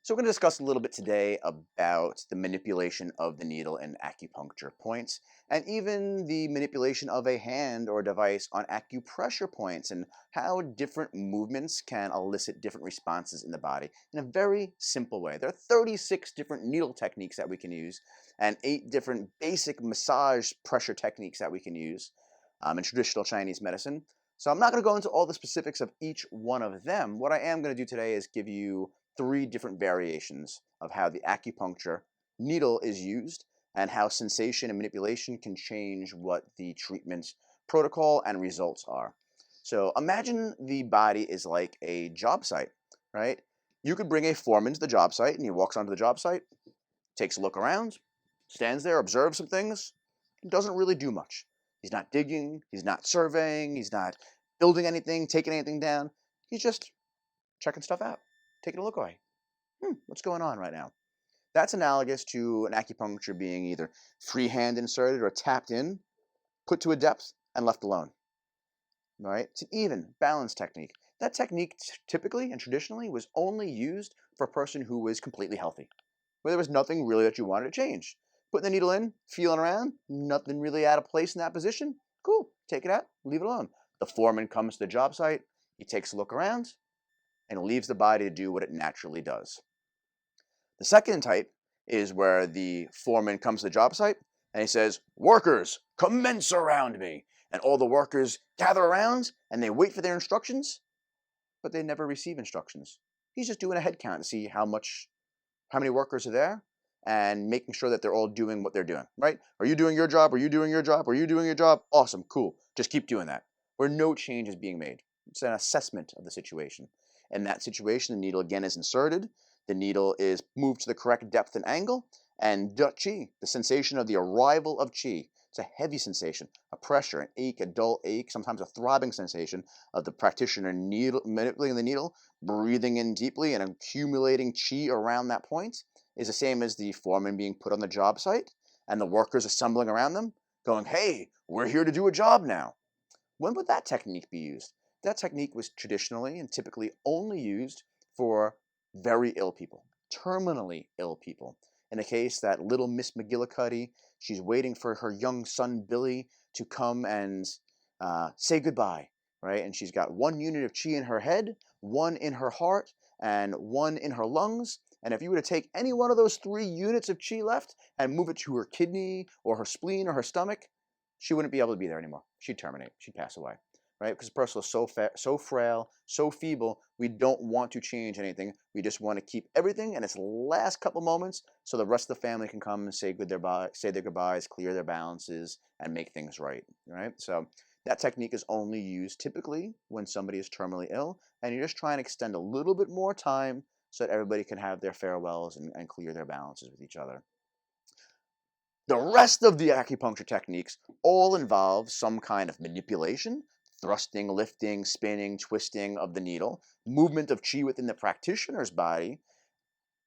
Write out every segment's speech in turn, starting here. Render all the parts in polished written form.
So, we're going to discuss a little bit today about the manipulation of the needle in acupuncture points, and even the manipulation of a hand or device on acupressure points, and how different movements can elicit different responses in the body in a very simple way. There are 36 different needle techniques that we can use, and 8 different basic massage pressure techniques that we can use in traditional Chinese medicine. So, I'm not going to go into all the specifics of each one of them. What I am going to do today is give you 3 different variations of how the acupuncture needle is used and how sensation and manipulation can change what the treatment protocol and results are. So imagine the body is like a job site, right? You could bring a foreman to the job site and he walks onto the job site, takes a look around, stands there, observes some things, doesn't really do much. He's not digging, he's not surveying, he's not building anything, taking anything down. He's just checking stuff out, taking a look away. What's going on right now? That's analogous to an acupuncture being either freehand inserted or tapped in, put to a depth, and left alone. All right? It's an even, balanced technique. That technique typically and traditionally was only used for a person who was completely healthy, where there was nothing really that you wanted to change. Putting the needle in, feeling around, nothing really out of place in that position. Cool, take it out, leave it alone. The foreman comes to the job site, he takes a look around, and leaves the body to do what it naturally does. The second type is where the foreman comes to the job site and he says, "Workers, commence around me." And all the workers gather around and they wait for their instructions, but they never receive instructions. He's just doing a head count to see how many workers are there and making sure that they're all doing what they're doing, right? Are you doing your job? Are you doing your job? Are you doing your job? Awesome, cool. Just keep doing that. Where no change is being made. It's an assessment of the situation. In that situation, the needle again is inserted. The needle is moved to the correct depth and angle. And qi, the sensation of the arrival of qi. It's a heavy sensation, a pressure, an ache, a dull ache, sometimes a throbbing sensation of the practitioner manipulating the needle, breathing in deeply and accumulating qi around that point is the same as the foreman being put on the job site and the workers assembling around them, going, "Hey, we're here to do a job now." When would that technique be used? That technique was traditionally and typically only used for very ill people, terminally ill people. In a case that little Miss McGillicuddy, she's waiting for her young son Billy to come and say goodbye, right? And she's got 1 unit of chi in her head, one in her heart, and one in her lungs. And if you were to take any one of those 3 units of chi left and move it to her kidney or her spleen or her stomach, she wouldn't be able to be there anymore. She'd terminate. She'd pass away, right? Because the person is so frail, so feeble. We don't want to change anything. We just want to keep everything in its last couple moments, so the rest of the family can come and say their goodbyes, clear their balances, and make things right. Right. So that technique is only used typically when somebody is terminally ill, and you're just trying to extend a little bit more time so that everybody can have their farewells and clear their balances with each other. The rest of the acupuncture techniques all involve some kind of manipulation, thrusting, lifting, spinning, twisting of the needle, movement of chi within the practitioner's body,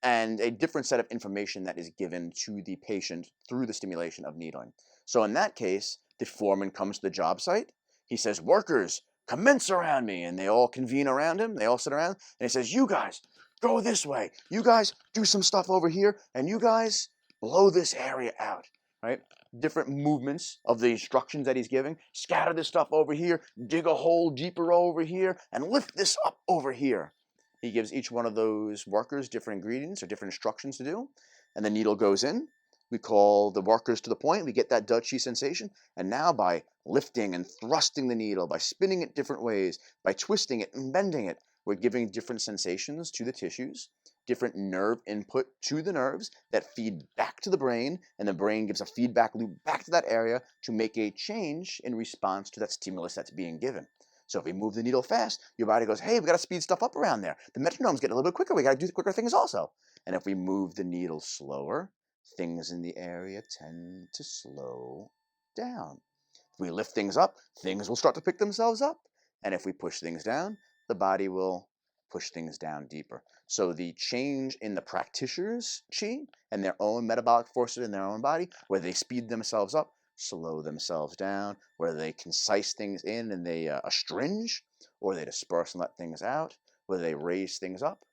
and a different set of information that is given to the patient through the stimulation of needling. So in that case, the foreman comes to the job site. He says, "Workers, commence around me." And they all convene around him. They all sit around. And he says, "You guys, go this way. You guys, do some stuff over here. And you guys, blow this area out." Right? Different movements of the instructions that he's giving. Scatter this stuff over here. Dig a hole deeper over here. And lift this up over here. He gives each one of those workers different ingredients or different instructions to do. And the needle goes in. We call the workers to the point. We get that Dutchy sensation. And now by lifting and thrusting the needle, by spinning it different ways, by twisting it and bending it, we're giving different sensations to the tissues, different nerve input to the nerves that feed back to the brain. And the brain gives a feedback loop back to that area to make a change in response to that stimulus that's being given. So if we move the needle fast, your body goes, "Hey, we got to speed stuff up around there. The metronome's getting a little bit quicker. We got to do the quicker things also." And if we move the needle slower, things in the area tend to slow down. If we lift things up, things will start to pick themselves up. And if we push things down, the body will push things down deeper. So the change in the practitioner's chi and their own metabolic forces in their own body, whether they speed themselves up, slow themselves down, whether they concise things in and they astringe, or they disperse and let things out, whether they raise things up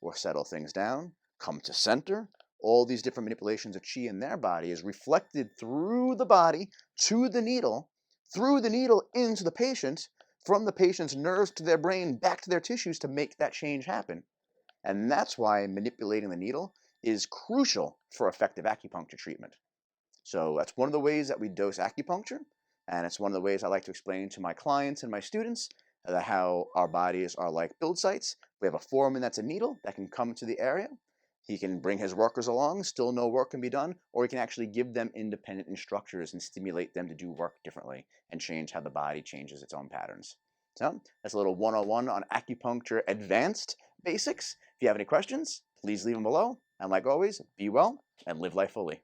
or settle things down, come to center. All these different manipulations of chi in their body is reflected through the body to the needle, through the needle into the patient, from the patient's nerves to their brain back to their tissues to make that change happen. And that's why manipulating the needle is crucial for effective acupuncture treatment. So that's one of the ways that we dose acupuncture, and it's one of the ways I like to explain to my clients and my students how our bodies are like build sites. We have a foreman that's a needle that can come to the area. He can bring his workers along, still no work can be done, or he can actually give them independent instructors and stimulate them to do work differently and change how the body changes its own patterns. So that's a little 101 on acupuncture advanced basics. If you have any questions, please leave them below. And like always, be well and live life fully.